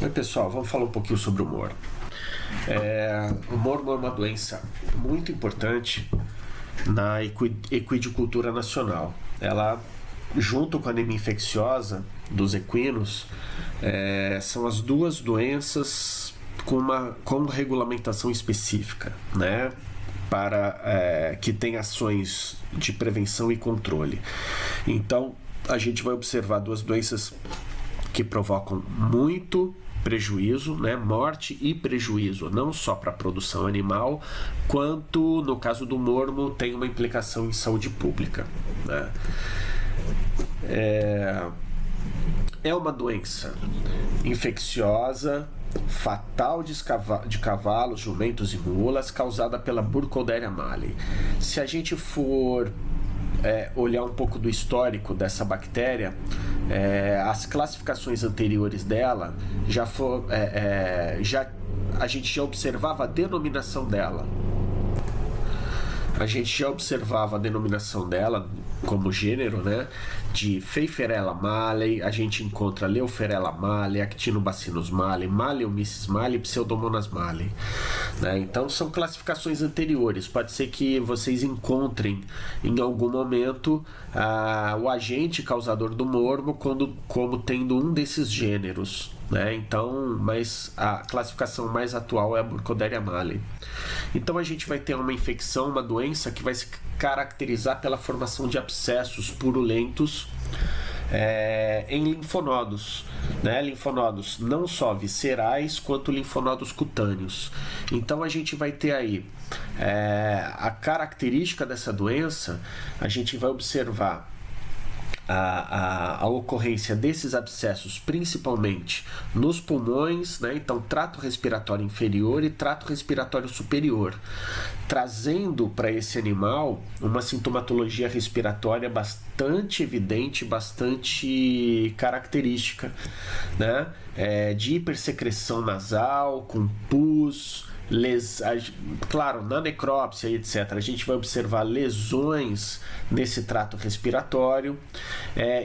Oi pessoal, vamos falar um pouquinho sobre o mormo. O mormo é uma doença muito importante na equidicultura nacional. Ela, junto com a anemia infecciosa dos equinos, são as duas doenças com regulamentação específica, né? Que tem ações de prevenção e controle. Então, a gente vai observar duas doenças que provocam muito prejuízo, né, morte e prejuízo, não só para a produção animal, quanto, no caso do mormo, tem uma implicação em saúde pública, né? É uma doença infecciosa, fatal de cavalos, jumentos e mulas, causada pela Burkholderia mallei. Se a gente for olhar um pouco do histórico dessa bactéria, as classificações anteriores dela a gente já observava a denominação dela. A gente já observava a denominação dela como gênero, né, de Pfeifferella mallei. A gente encontra Leoferella mallei, Actinobacillus mallei, Malleomyces mallei e Pseudomonas mallei, né? Então são classificações anteriores. Pode ser que vocês encontrem em algum momento o agente causador do mormo como tendo um desses gêneros, né? Então, mas a classificação mais atual é a Burkholderia mallei. Então a gente vai ter uma infecção, uma doença que vai se caracterizar pela formação de abscessos purulentos em linfonodos, né? Linfonodos não só viscerais quanto linfonodos cutâneos. Então a gente vai ter aí a característica dessa doença. A gente vai observar a ocorrência desses abscessos principalmente nos pulmões, né? Então trato respiratório inferior e trato respiratório superior, trazendo para esse animal uma sintomatologia respiratória bastante evidente, bastante característica, né? De hipersecreção nasal, com pus, claro, na necrópsia, etc. A gente vai observar lesões nesse trato respiratório,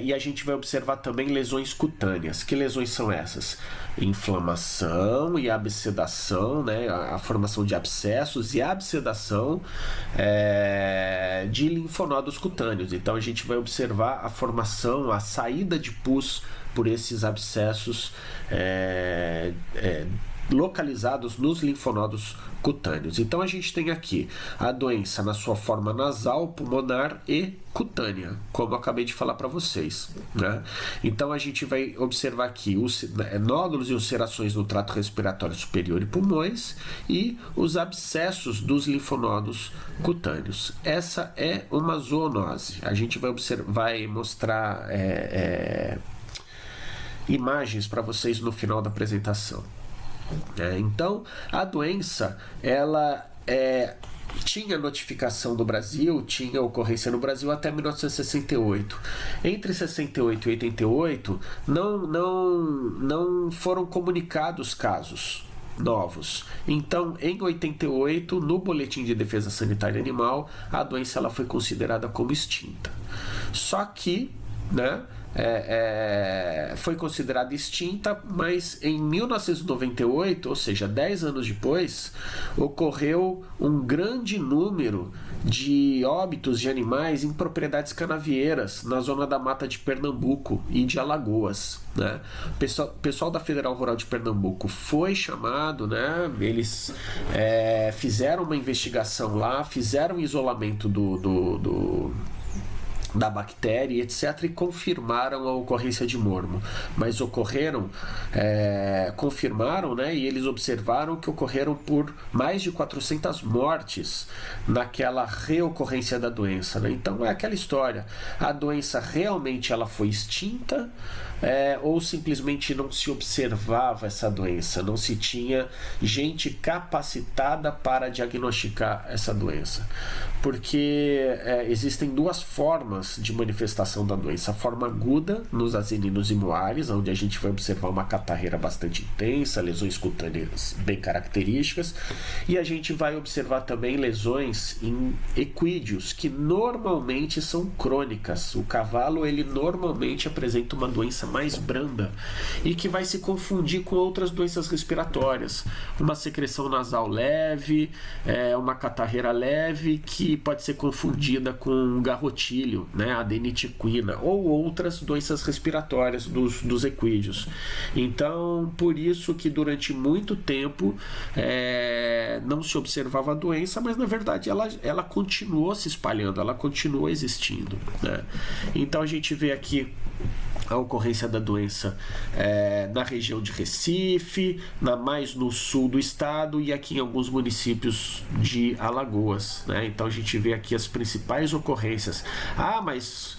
e a gente vai observar também lesões cutâneas. Que lesões são essas? Inflamação e abscedação, né? A formação de abscessos e abscedação de linfonodos cutâneos. Então a gente vai observar a formação, a saída de pus por esses abscessos localizados nos linfonodos cutâneos. Então a gente tem aqui a doença na sua forma nasal, pulmonar e cutânea, como eu acabei de falar para vocês, né? Então a gente vai observar aqui nódulos e ulcerações no trato respiratório superior e pulmões e os abscessos dos linfonodos cutâneos. Essa é uma zoonose. A gente vai mostrar imagens para vocês no final da apresentação. Então a doença ela tinha notificação do Brasil, tinha ocorrência no Brasil até 1968. Entre 68 e 88 não foram comunicados casos novos. Então, em 88, no Boletim de Defesa Sanitária Animal, a doença ela foi considerada como extinta. Só que, né, foi considerada extinta, mas em 1998, ou seja, 10 anos depois, ocorreu um grande número de óbitos de animais em propriedades canavieiras na zona da mata de Pernambuco e de Alagoas, né? O pessoal da Federal Rural de Pernambuco foi chamado, né? Eles fizeram uma investigação lá, fizeram um isolamento da bactéria, etc., e confirmaram a ocorrência de mormo. Mas confirmaram, né, e eles observaram que ocorreram por mais de 400 mortes naquela reocorrência da doença, né? Então é aquela história, a doença realmente ela foi extinta, ou simplesmente não se observava essa doença, não se tinha gente capacitada para diagnosticar essa doença, porque existem duas formas de manifestação da doença: a forma aguda nos asininos e moares, onde a gente vai observar uma catarreira bastante intensa, lesões cutâneas bem características, e a gente vai observar também lesões em equídeos, que normalmente são crônicas. O cavalo ele normalmente apresenta uma doença mais branda e que vai se confundir com outras doenças respiratórias. Uma secreção nasal leve, uma catarreira leve que pode ser confundida com garrotilho, né, adenite equina, ou outras doenças respiratórias dos equídeos. Então, por isso que durante muito tempo não se observava a doença, mas na verdade ela continuou se espalhando, ela continuou existindo, né? Então a gente vê aqui a ocorrência da doença na região de Recife, mais no sul do estado e aqui em alguns municípios de Alagoas, né? Então a gente vê aqui as principais ocorrências. Mas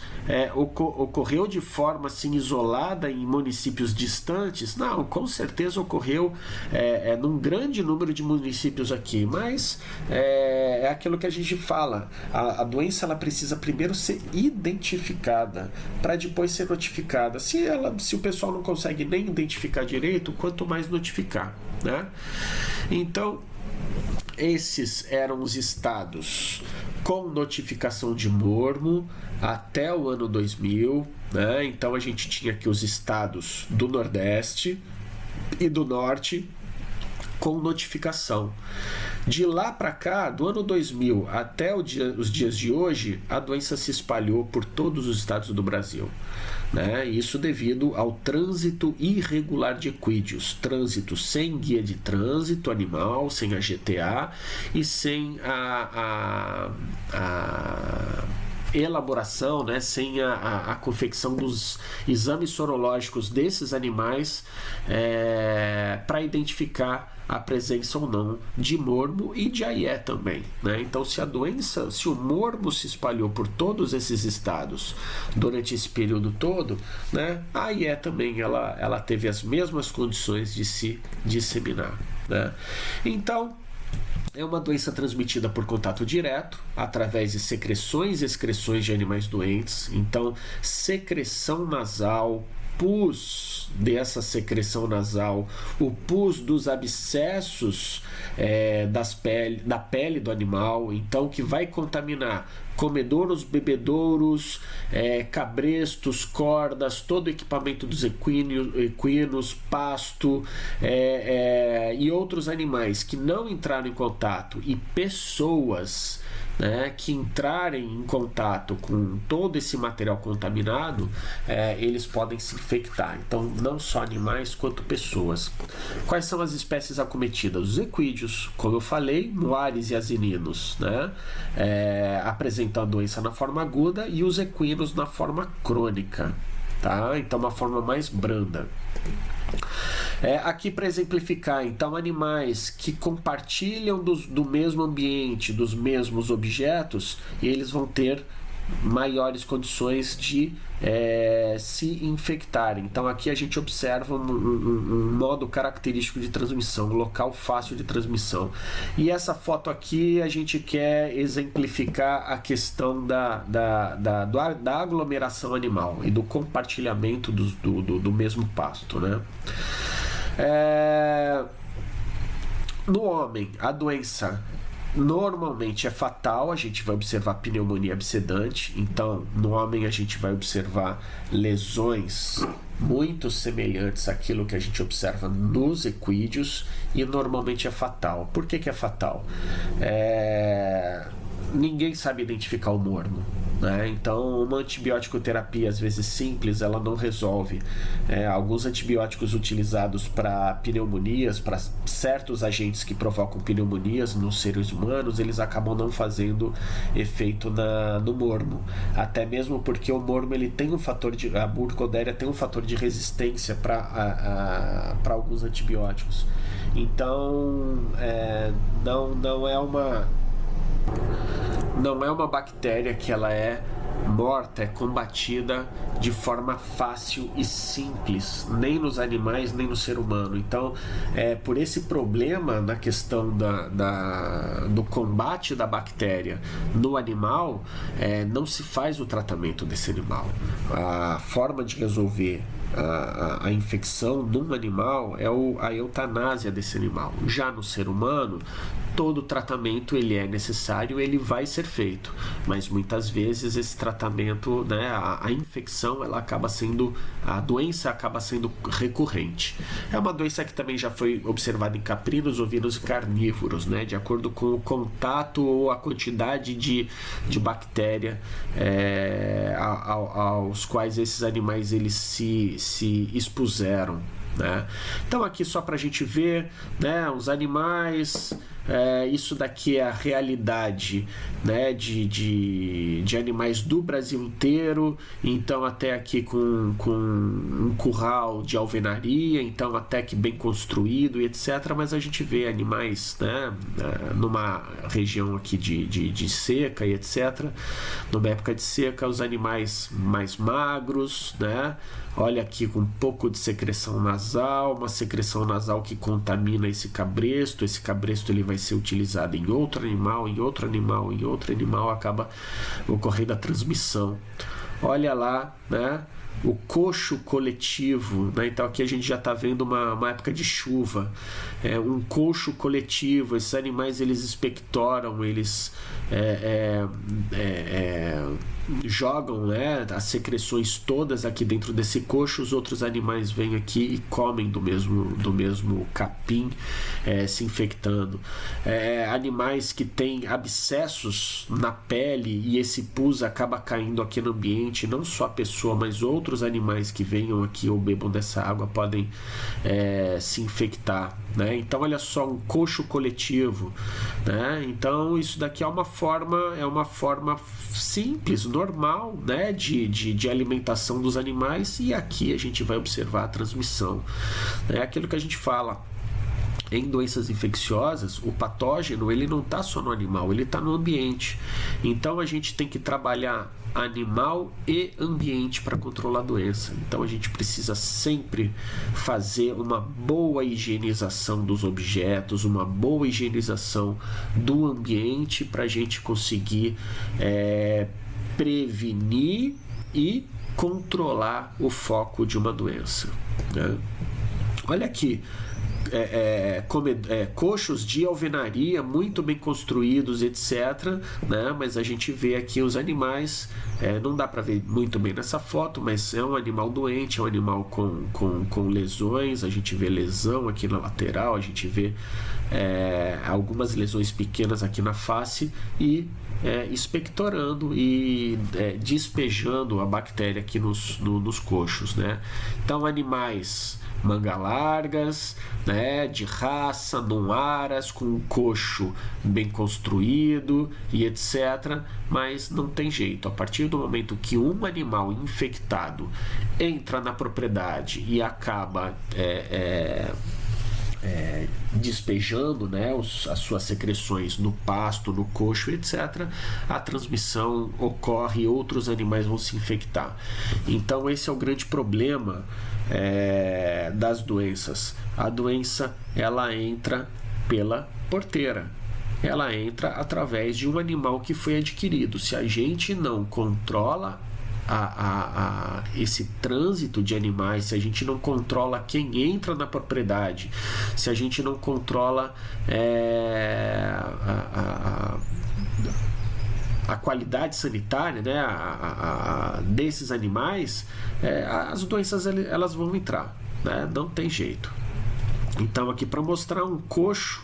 ocorreu de forma assim isolada em municípios distantes? Não, com certeza ocorreu num grande número de municípios aqui, mas é aquilo que a gente fala, a doença ela precisa primeiro ser identificada para depois ser notificada. Se o pessoal não consegue nem identificar direito, quanto mais notificar, né? Então, esses eram os estados com notificação de mormo até o ano 2000, né? Então a gente tinha aqui os estados do Nordeste e do Norte com notificação. De lá para cá, do ano 2000 até os dias de hoje, a doença se espalhou por todos os estados do Brasil, né? Isso devido ao trânsito irregular de equídeos, trânsito sem guia de trânsito animal, sem a GTA e sem a elaboração, né, sem a confecção dos exames sorológicos desses animais para identificar a presença ou não de mormo e de AIE também, né? Então, se o mormo se espalhou por todos esses estados durante esse período todo, né, a AIE também ela teve as mesmas condições de se disseminar, né? Então, é uma doença transmitida por contato direto, através de secreções e excreções de animais doentes. Então, secreção nasal, pus dessa secreção nasal, o pus dos abscessos da pele do animal, então que vai contaminar comedouros, bebedouros, cabrestos, cordas, todo o equipamento dos equinos, pasto e outros animais que não entraram em contato e pessoas, né, que entrarem em contato com todo esse material contaminado, eles podem se infectar. Então, não só animais quanto pessoas. Quais são as espécies acometidas? Os equídeos, como eu falei, moares e asininos, né, apresentam a doença na forma aguda e os equinos na forma crônica, tá? Então, uma forma mais branda. Aqui para exemplificar, então, animais que compartilham do mesmo ambiente, dos mesmos objetos, eles vão ter maiores condições de se infectarem. Então aqui a gente observa um modo característico de transmissão, um local fácil de transmissão. E essa foto aqui a gente quer exemplificar a questão da aglomeração animal e do compartilhamento do mesmo pasto, né? No homem, a doença normalmente é fatal, a gente vai observar pneumonia abscedante. Então, no homem a gente vai observar lesões muito semelhantes àquilo que a gente observa nos equídeos e normalmente é fatal. Por que é fatal? Ninguém sabe identificar o mormo, né? Então, uma antibiótico terapia, às vezes simples, ela não resolve. Alguns antibióticos utilizados para pneumonias, para certos agentes que provocam pneumonias nos seres humanos, eles acabam não fazendo efeito no mormo. Até mesmo porque o mormo ele tem a burkholderia tem um fator de resistência para alguns antibióticos. Então, não é uma bactéria que ela é morta, é combatida de forma fácil e simples, nem nos animais, nem no ser humano. Então, por esse problema na questão do combate da bactéria no animal, não se faz o tratamento desse animal. A forma de resolver a infecção num animal é a eutanásia desse animal. Já no ser humano, todo tratamento ele é necessário, ele vai ser feito, mas muitas vezes esse tratamento, né, a infecção, a doença acaba sendo recorrente. É uma doença que também já foi observada em caprinos, ovinos e carnívoros, né, de acordo com o contato ou a quantidade de bactéria aos quais esses animais eles se expuseram, né? Então aqui só para a gente ver, né, os animais, isso daqui é a realidade, né, de animais do Brasil inteiro. Então até aqui com um curral de alvenaria, então até que bem construído e etc, mas a gente vê animais, né, numa região aqui de seca e etc, numa época de seca, os animais mais magros, né, olha aqui com um pouco de secreção nasal, uma secreção nasal que contamina esse cabresto ele vai ser utilizado em outro animal, acaba ocorrendo a transmissão. Olha lá, né? O coxo coletivo, né? Então aqui a gente já está vendo uma época de chuva, um coxo coletivo. Esses animais eles expectoram, eles jogam, né, as secreções todas aqui dentro desse coxo. Os outros animais vêm aqui e comem do mesmo capim, se infectando. Animais que têm abscessos na pele e esse pus acaba caindo aqui no ambiente, não só a pessoa, mas outros animais que venham aqui ou bebam dessa água podem se infectar, né? Então olha só, um coxo coletivo, né? Então isso daqui é uma forma simples, normal, né, de alimentação dos animais, e aqui a gente vai observar a transmissão. É aquilo que a gente fala. Em doenças infecciosas, o patógeno ele não está só no animal, ele está no ambiente. Então a gente tem que trabalhar animal e ambiente para controlar a doença. Então a gente precisa sempre fazer uma boa higienização dos objetos, uma boa higienização do ambiente para a gente conseguir prevenir e controlar o foco de uma doença, né? Olha aqui, coxos de alvenaria muito bem construídos, etc, né? Mas a gente vê aqui os animais, não dá para ver muito bem nessa foto, mas é um animal doente, é um animal com lesões. A gente vê lesão aqui na lateral, a gente vê algumas lesões pequenas aqui na face e expectorando e despejando a bactéria aqui nos coxos, né? Então animais manga largas, né, de raça, não aras, com um coxo bem construído e etc. Mas não tem jeito, a partir do momento que um animal infectado entra na propriedade e acaba despejando, né, as suas secreções no pasto, no coxo, etc., a transmissão ocorre e outros animais vão se infectar. Então esse é o grande problema das doenças. A doença ela entra pela porteira, ela entra através de um animal que foi adquirido. Se a gente não controla esse trânsito de animais, se a gente não controla quem entra na propriedade, se a gente não controla a qualidade sanitária, né, desses animais, as doenças elas vão entrar, né? Não tem jeito. Então aqui para mostrar um coxo,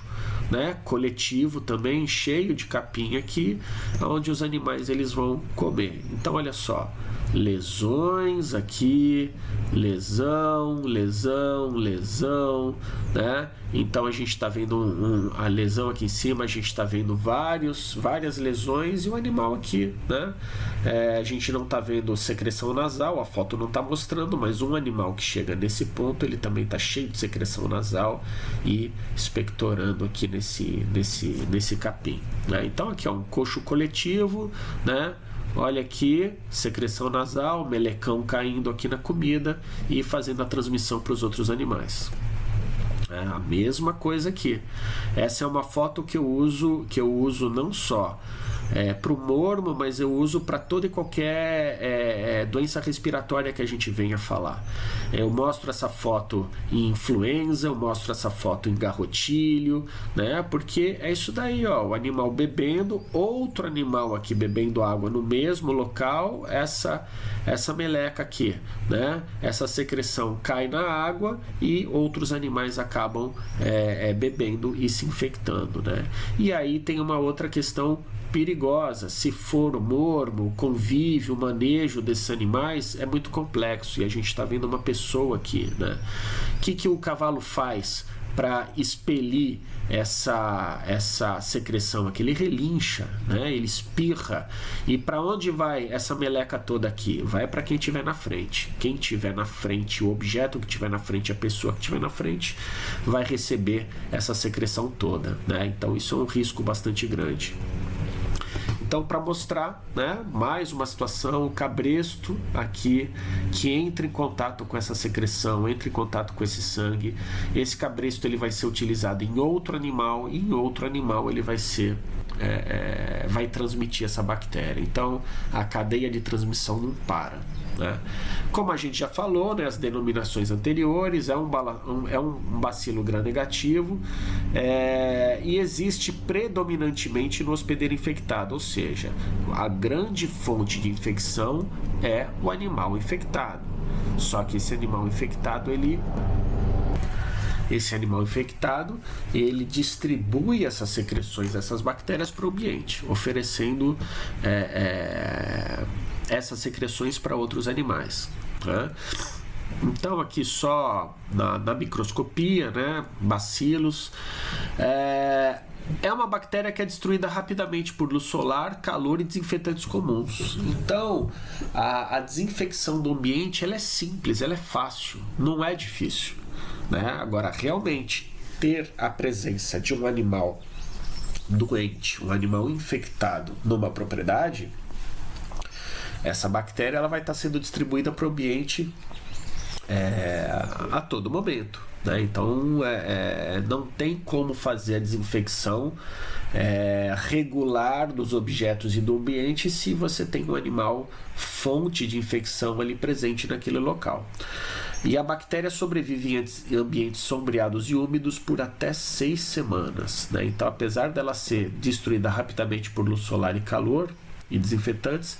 né, coletivo também, cheio de capim aqui, onde os animais eles vão comer. Então olha só, lesões aqui, lesão, né? Então a gente está vendo a lesão aqui em cima, a gente está vendo várias lesões, e o animal aqui, né? A gente não está vendo secreção nasal, a foto não está mostrando, mas um animal que chega nesse ponto, ele também está cheio de secreção nasal e expectorando aqui nesse capim, né? Então aqui é um coxo coletivo, né? Olha aqui, secreção nasal, melecão caindo aqui na comida e fazendo a transmissão para os outros animais. A mesma coisa aqui. Essa é uma foto que eu uso não só para o mormo, mas eu uso para toda e qualquer doença respiratória que a gente venha falar. Eu mostro essa foto em influenza, eu mostro essa foto em garrotilho, né? Porque é isso daí, ó, o animal bebendo, outro animal aqui bebendo água no mesmo local, essa meleca aqui, né? Essa secreção cai na água e outros animais acabam bebendo e se infectando, né? E aí tem uma outra questão perigosa. Se for o mormo, o convívio, o manejo desses animais é muito complexo, e a gente está vendo uma pessoa aqui, né? O que o cavalo faz para expelir essa secreção aqui? Ele relincha, né? Ele espirra. E para onde vai essa meleca toda aqui? Vai para quem estiver na frente. Quem estiver na frente, o objeto que estiver na frente, a pessoa que estiver na frente, vai receber essa secreção toda, né? Então isso é um risco bastante grande. Então, para mostrar, né, mais uma situação, o cabresto aqui que entra em contato com essa secreção, entra em contato com esse sangue. Esse cabresto ele vai ser utilizado em outro animal, e em outro animal ele vai ser vai transmitir essa bactéria. Então, a cadeia de transmissão não para, né? Como a gente já falou, né, as denominações anteriores, é um bacilo gram-negativo, e existe predominantemente no hospedeiro infectado, ou seja, a grande fonte de infecção é o animal infectado. Só que esse animal infectado ele distribui essas secreções, essas bactérias para o ambiente, oferecendo essas secreções para outros animais, né? Então aqui só na microscopia, né, bacilos, é uma bactéria que é destruída rapidamente por luz solar, calor e desinfetantes comuns. Então a desinfecção do ambiente ela é simples, ela é fácil, não é difícil, né? Agora, realmente ter a presença de um animal doente, um animal infectado numa propriedade, essa bactéria ela vai estar sendo distribuída para o ambiente a todo momento, né? Então não tem como fazer a desinfecção regular dos objetos e do ambiente se você tem um animal fonte de infecção ali presente naquele local. E a bactéria sobrevive em ambientes sombreados e úmidos por até 6 semanas, né? Então, apesar dela ser destruída rapidamente por luz solar e calor e desinfetantes,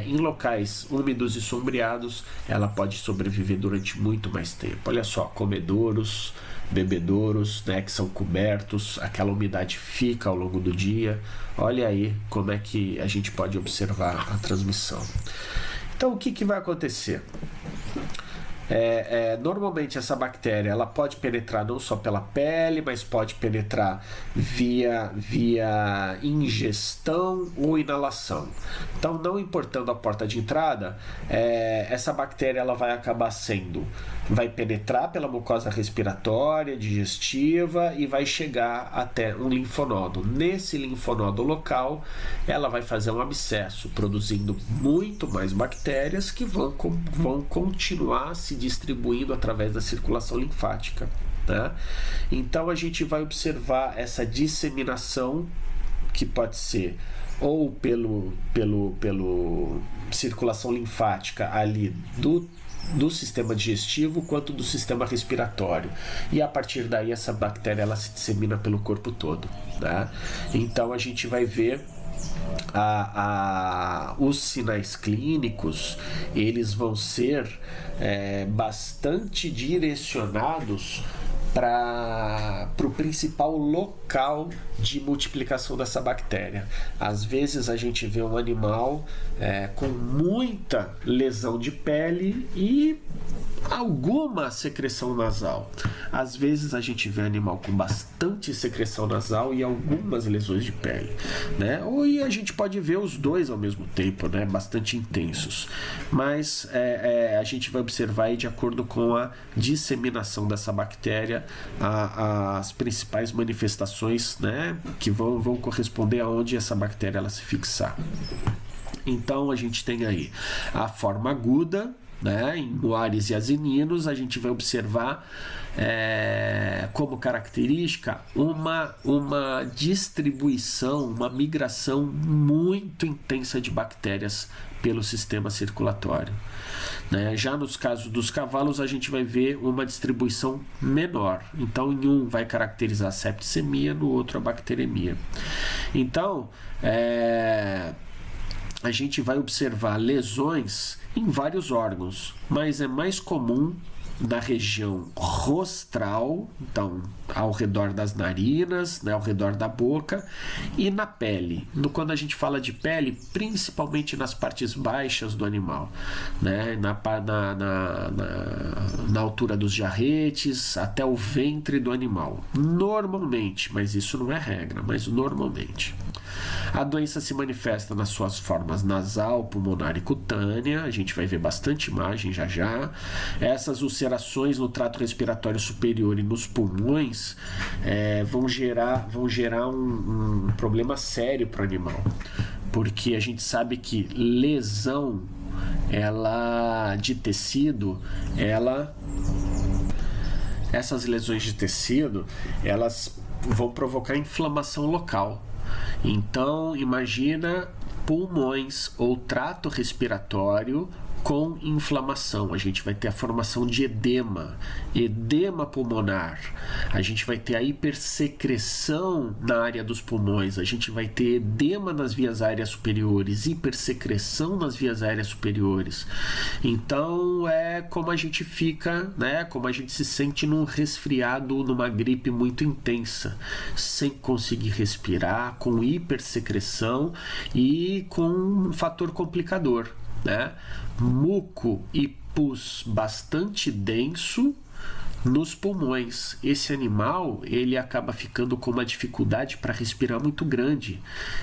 em locais úmidos e sombreados ela pode sobreviver durante muito mais tempo. Olha só, comedouros, bebedouros, né, que são cobertos, aquela umidade fica ao longo do dia. Olha aí como é que a gente pode observar a transmissão. Então, o que vai acontecer? Normalmente essa bactéria ela pode penetrar não só pela pele, mas pode penetrar via ingestão ou inalação. Então, não importando a porta de entrada, essa bactéria ela vai penetrar pela mucosa respiratória, digestiva, e vai chegar até um linfonodo. Nesse linfonodo local, ela vai fazer um abscesso, produzindo muito mais bactérias que vão continuar se distribuindo através da circulação linfática, né? Então a gente vai observar essa disseminação, que pode ser ou pelo circulação linfática ali do sistema digestivo, quanto do sistema respiratório, e a partir daí essa bactéria ela se dissemina pelo corpo todo, né? Então a gente vai ver os sinais clínicos, eles vão ser bastante direcionados para o principal local de multiplicação dessa bactéria. Às vezes a gente vê um animal com muita lesão de pele e alguma secreção nasal. Às vezes a gente vê animal com bastante secreção nasal e algumas lesões de pele, né? E a gente pode ver os dois ao mesmo tempo, né? Bastante intensos. Mas a gente vai observar aí, de acordo com a disseminação dessa bactéria, as principais manifestações, né? Que vão corresponder aonde essa bactéria ela se fixar. Então a gente tem aí a forma aguda, né? Em moares e asininos, a gente vai observar como característica uma distribuição, uma migração muito intensa de bactérias pelo sistema circulatório. Né? Já nos casos dos cavalos, a gente vai ver uma distribuição menor. Então, em um vai caracterizar a septicemia, no outro a bacteremia. Então, a gente vai observar lesões em vários órgãos, mas é mais comum na região rostral, então ao redor das narinas, né, ao redor da boca, e na pele. Quando a gente fala de pele, principalmente nas partes baixas do animal, né, na altura dos jarretes, até o ventre do animal. Normalmente, mas isso não é regra, mas normalmente. A doença se manifesta nas suas formas nasal, pulmonar e cutânea. A gente vai ver bastante imagem já já. Essas ulcerações no trato respiratório superior e nos pulmões vão gerar um problema sério para o animal, porque a gente sabe que lesão de tecido, essas lesões de tecido, elas vão provocar inflamação local. Então, imagina pulmões ou trato respiratório com inflamação. A gente vai ter a formação de edema pulmonar. A gente vai ter a hipersecreção na área dos pulmões. A gente vai ter edema nas vias aéreas superiores, hipersecreção nas vias aéreas superiores. Então, é como a gente fica, né? Como a gente se sente num resfriado, numa gripe muito intensa, sem conseguir respirar, com hipersecreção e com um fator complicador, né? Muco e pus bastante denso nos pulmões. Esse animal, ele acaba ficando com uma dificuldade para respirar muito grande.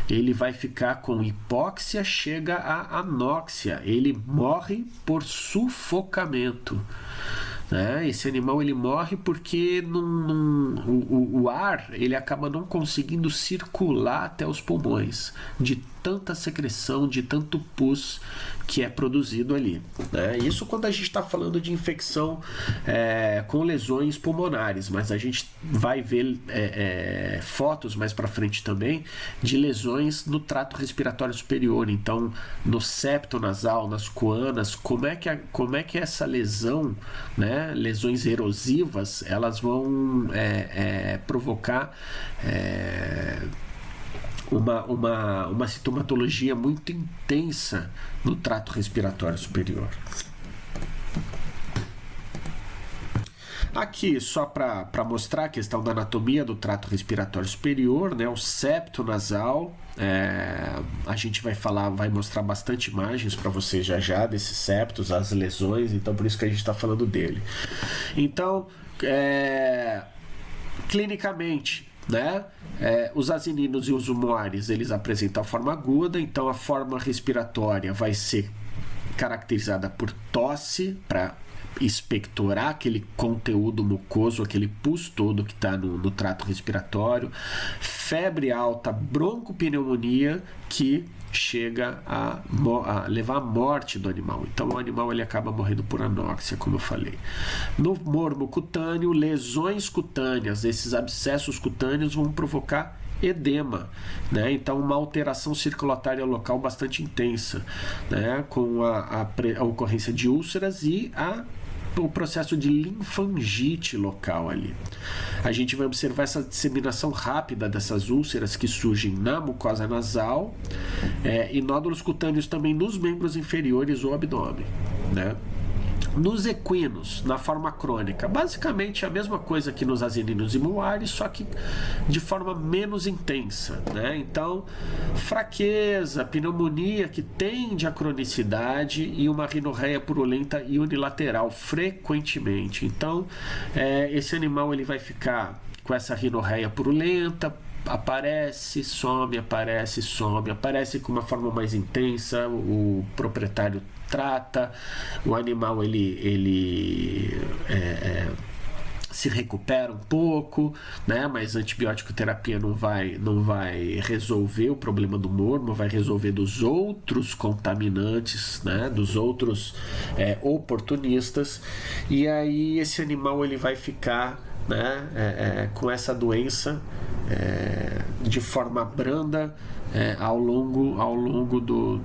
Ele vai ficar com hipóxia, chega a anóxia. Ele morre por sufocamento. Esse animal ele morre porque o ar ele acaba não conseguindo circular até os pulmões, de tanta secreção, de tanto pus que é produzido ali. Isso quando a gente está falando de infecção com lesões pulmonares, mas a gente vai ver fotos mais para frente também de lesões no trato respiratório superior. Então, no septo nasal, nas coanas, como é que essa lesão, né, lesões erosivas, elas vão provocar uma sintomatologia muito intensa no trato respiratório superior. Aqui, só para mostrar a questão da anatomia do trato respiratório superior, né, o septo nasal, a gente vai mostrar bastante imagens para vocês já desses septos, as lesões, então por isso que a gente está falando dele. Então, clinicamente, né, os asininos e os humoares, eles apresentam a forma aguda, então a forma respiratória vai ser caracterizada por tosse, para expectorar aquele conteúdo mucoso, aquele pus todo que está no trato respiratório, febre alta, broncopneumonia, que chega a levar à morte do animal. Então o animal ele acaba morrendo por anóxia, como eu falei. No mormo cutâneo, lesões cutâneas, esses abscessos cutâneos vão provocar edema, né? Então uma alteração circulatória local bastante intensa, né? Com a ocorrência de úlceras e o processo de linfangite local ali. A gente vai observar essa disseminação rápida dessas úlceras que surgem na mucosa nasal e nódulos cutâneos também nos membros inferiores ou abdômen, né? Nos equinos, na forma crônica, basicamente a mesma coisa que nos asininos e muares, só que de forma menos intensa, né? Então, fraqueza, pneumonia que tende à cronicidade e uma rinorreia purulenta e unilateral frequentemente. Então, esse animal ele vai ficar com essa rinorreia purulenta, aparece, some, aparece com uma forma mais intensa, o proprietário trata, o animal ele se recupera um pouco, né? Mas a antibiótico terapia não vai resolver o problema do mormo, vai resolver dos outros contaminantes, né? Dos outros oportunistas, e aí esse animal ele vai ficar né, com essa doença de forma branda ao longo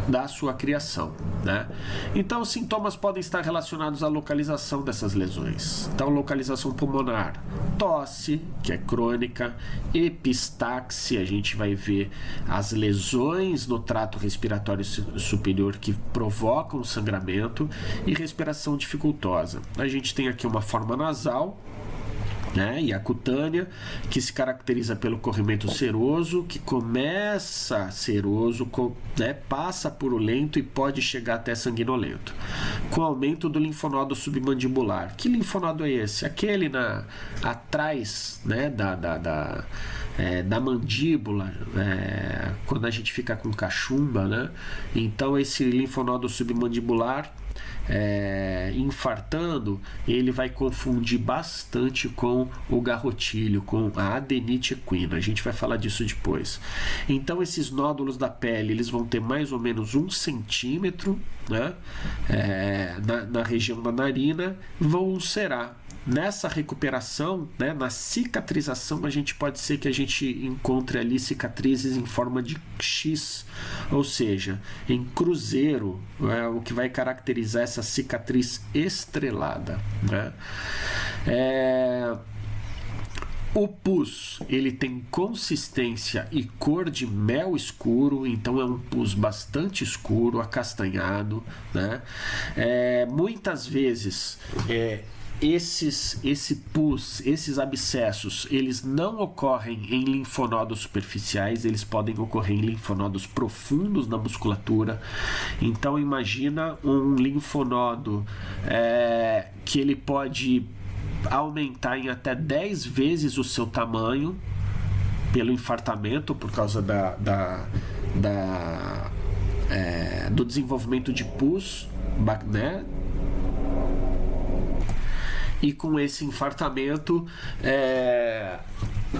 da sua criação, né? Então, os sintomas podem estar relacionados à localização dessas lesões. Então, localização pulmonar, tosse, que é crônica, epistaxe, a gente vai ver as lesões no trato respiratório superior que provocam sangramento, e respiração dificultosa. A gente tem aqui uma forma nasal, né, e a cutânea, que se caracteriza pelo corrimento seroso, que começa seroso, né, passa por lento e pode chegar até sanguinolento, com aumento do linfonodo submandibular. Que linfonodo é esse? Aquele atrás, né, da mandíbula, quando a gente fica com cachumba, né? Então esse linfonodo submandibular infartando, ele vai confundir bastante com o garrotilho, com a adenite equina. A gente vai falar disso depois. Então esses nódulos da pele, eles vão ter mais ou menos 1 centímetro, né, na região da narina, vão ulcerar. Nessa recuperação, né, na cicatrização, a gente pode ser que a gente encontre ali cicatrizes em forma de X, ou seja, em cruzeiro, o que vai caracterizar essa cicatriz estrelada, né? O pus, ele tem consistência e cor de mel escuro, então é um pus bastante escuro, acastanhado, né? Muitas vezes esse pus, esses abscessos, eles não ocorrem em linfonodos superficiais, eles podem ocorrer em linfonodos profundos na musculatura. Então imagina um linfonodo que ele pode aumentar em até 10 vezes o seu tamanho pelo infartamento, por causa do desenvolvimento de pus, né? E com esse infartamento,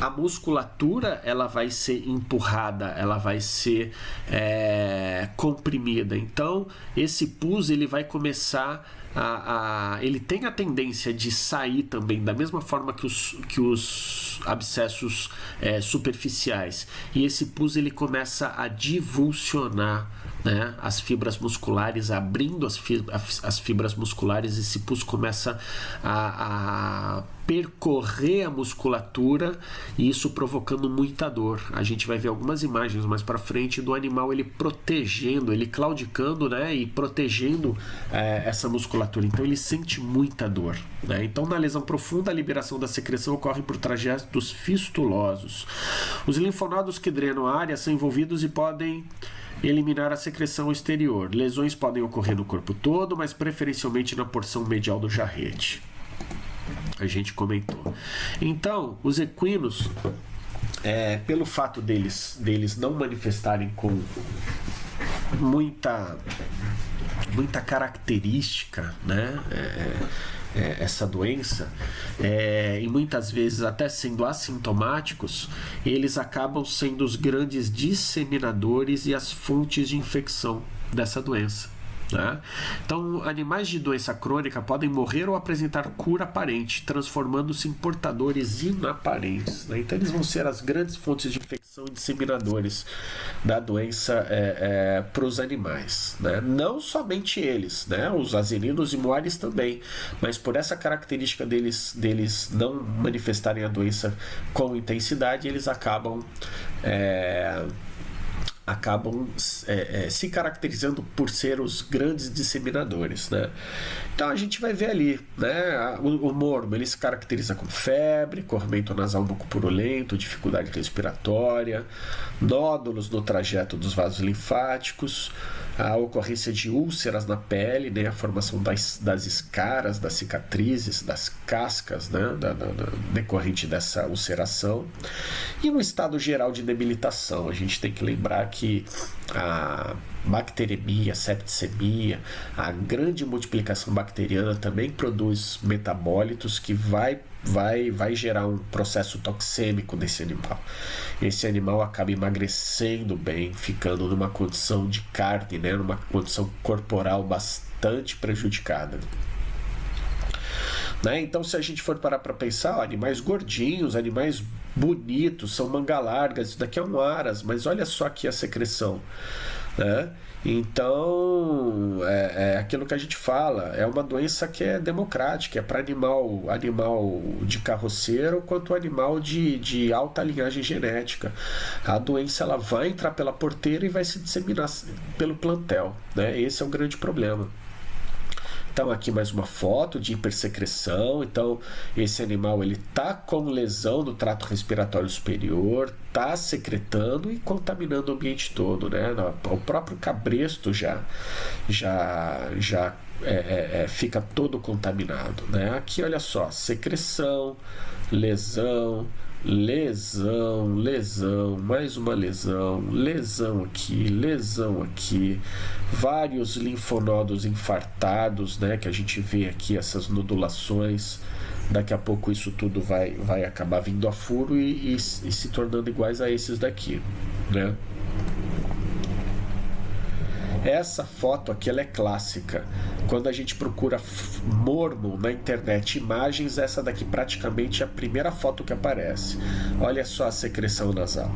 a musculatura, ela vai ser empurrada, ela vai ser comprimida. Então, esse pus, ele vai começar ele tem a tendência de sair também, da mesma forma que os abscessos superficiais. E esse pus, ele começa a divulsionar, né, as fibras musculares, abrindo as fibras musculares. Esse pus começa a percorrer a musculatura, e isso provocando muita dor. A gente vai ver algumas imagens mais para frente do animal ele protegendo, ele claudicando, né, e protegendo essa musculatura. Então ele sente muita dor, né? Então, na lesão profunda, a liberação da secreção ocorre por trajetos fistulosos. Os linfonodos que drenam a área são envolvidos e podem eliminar a secreção exterior. Lesões podem ocorrer no corpo todo, mas preferencialmente na porção medial do jarrete. A gente comentou. Então, os equinos, pelo fato deles não manifestarem com muita característica, né, essa doença, e muitas vezes até sendo assintomáticos, eles acabam sendo os grandes disseminadores e as fontes de infecção dessa doença, né? Então, animais de doença crônica podem morrer ou apresentar cura aparente, transformando-se em portadores inaparentes, né? Então, eles vão ser as grandes fontes de infecção e disseminadores da doença para os animais, né? Não somente eles, né? Os asininos e moares também, mas por essa característica deles não manifestarem a doença com intensidade, eles acabam se caracterizando por ser os grandes disseminadores, né? Então a gente vai ver ali, né, o morbo, ele se caracteriza com febre, corrimento nasal mucopurulento, dificuldade respiratória, nódulos no trajeto dos vasos linfáticos, a ocorrência de úlceras na pele, né, a formação das escaras, das cicatrizes, das cascas, né, decorrente dessa ulceração, e um estado geral de debilitação. A gente tem que lembrar que a bacteremia, septicemia, a grande multiplicação bacteriana também produz metabólitos que vai gerar um processo toxêmico nesse animal. Esse animal acaba emagrecendo bem, ficando numa condição de carne, né, numa condição corporal bastante prejudicada. né? Então, se a gente for parar para pensar, animais gordinhos, animais bonitos, são manga largas, isso daqui é um aras, mas olha só aqui a secreção, né? Então, é aquilo que a gente fala, é uma doença que é democrática, é para animal de carroceiro quanto animal de alta linhagem genética. A doença ela vai entrar pela porteira e vai se disseminar pelo plantel, né? Esse é o grande problema. Então aqui mais uma foto de hipersecreção. Então esse animal ele tá com lesão no trato respiratório superior, tá secretando e contaminando o ambiente todo, né? O próprio cabresto já fica todo contaminado, né? Aqui olha só, secreção, lesão, mais uma lesão aqui, vários linfonodos infartados, né, que a gente vê aqui essas nodulações. Daqui a pouco isso tudo vai acabar vindo a furo e se tornando iguais a esses daqui, né? Essa foto aqui ela é clássica. Quando a gente procura mormo na internet, imagens, essa daqui praticamente é a primeira foto que aparece. Olha só a secreção nasal.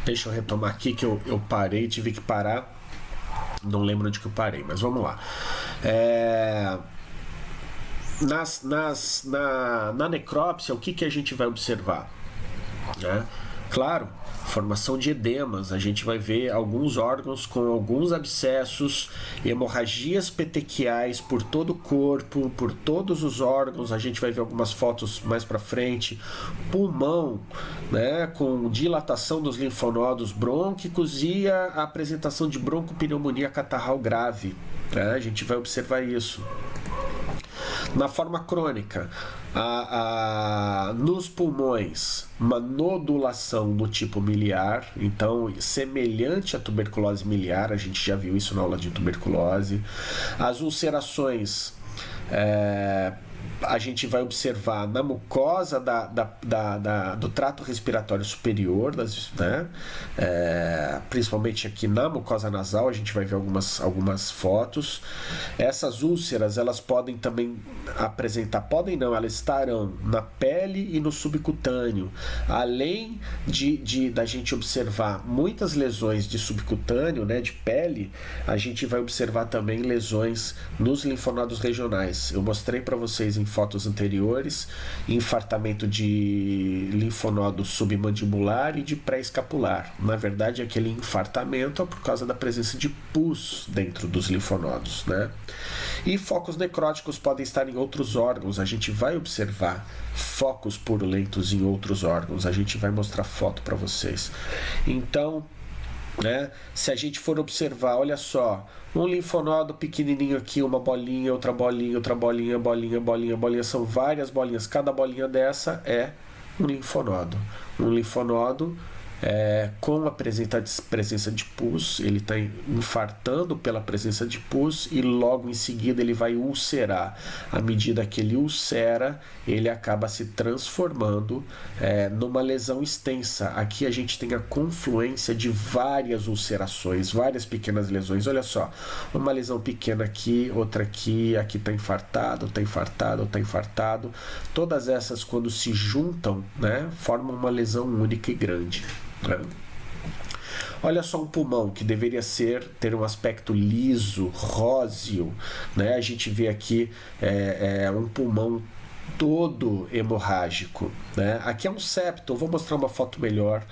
Deixa eu retomar aqui que eu parei, tive que parar. Não lembro onde que eu parei, mas vamos lá. Na necrópsia, o que a gente vai observar? Né? Claro, formação de edemas, a gente vai ver alguns órgãos com alguns abscessos, hemorragias petequiais por todo o corpo, por todos os órgãos, a gente vai ver algumas fotos mais para frente, pulmão, né, com dilatação dos linfonodos brônquicos e a apresentação de broncopneumonia catarral grave, né, a gente vai observar isso. Na forma crônica, nos pulmões, uma nodulação do tipo miliar, então semelhante à tuberculose miliar, a gente já viu isso na aula de tuberculose. As ulcerações, a gente vai observar na mucosa do trato respiratório superior, né? Principalmente aqui na mucosa nasal, a gente vai ver algumas fotos. Essas úlceras, elas podem também apresentar, elas estarão na pele e no subcutâneo, além da gente observar muitas lesões de subcutâneo, né, de pele, a gente vai observar também lesões nos linfonodos regionais. Eu mostrei para vocês em fotos anteriores, infartamento de linfonodo submandibular e de pré-escapular. Na verdade, aquele infartamento é por causa da presença de pus dentro dos linfonodos, né? E focos necróticos podem estar em outros órgãos. A gente vai observar focos purulentos em outros órgãos. A gente vai mostrar foto para vocês. Então, né, se a gente for observar, olha só, um linfonodo pequenininho aqui, uma bolinha, outra bolinha, bolinha, são várias bolinhas, cada bolinha dessa é um linfonodo. Com a presença de pus, ele está infartando pela presença de pus e logo em seguida ele vai ulcerar. À medida que ele ulcera, ele acaba se transformando numa lesão extensa. Aqui a gente tem a confluência de várias ulcerações, várias pequenas lesões. Olha só, uma lesão pequena aqui, outra aqui está infartado. Todas essas, quando se juntam, né, formam uma lesão única e grande. Olha só um pulmão que deveria ter um aspecto liso, róseo, né? A gente vê aqui um pulmão todo hemorrágico, né? Aqui é um septo, eu vou mostrar uma foto melhor.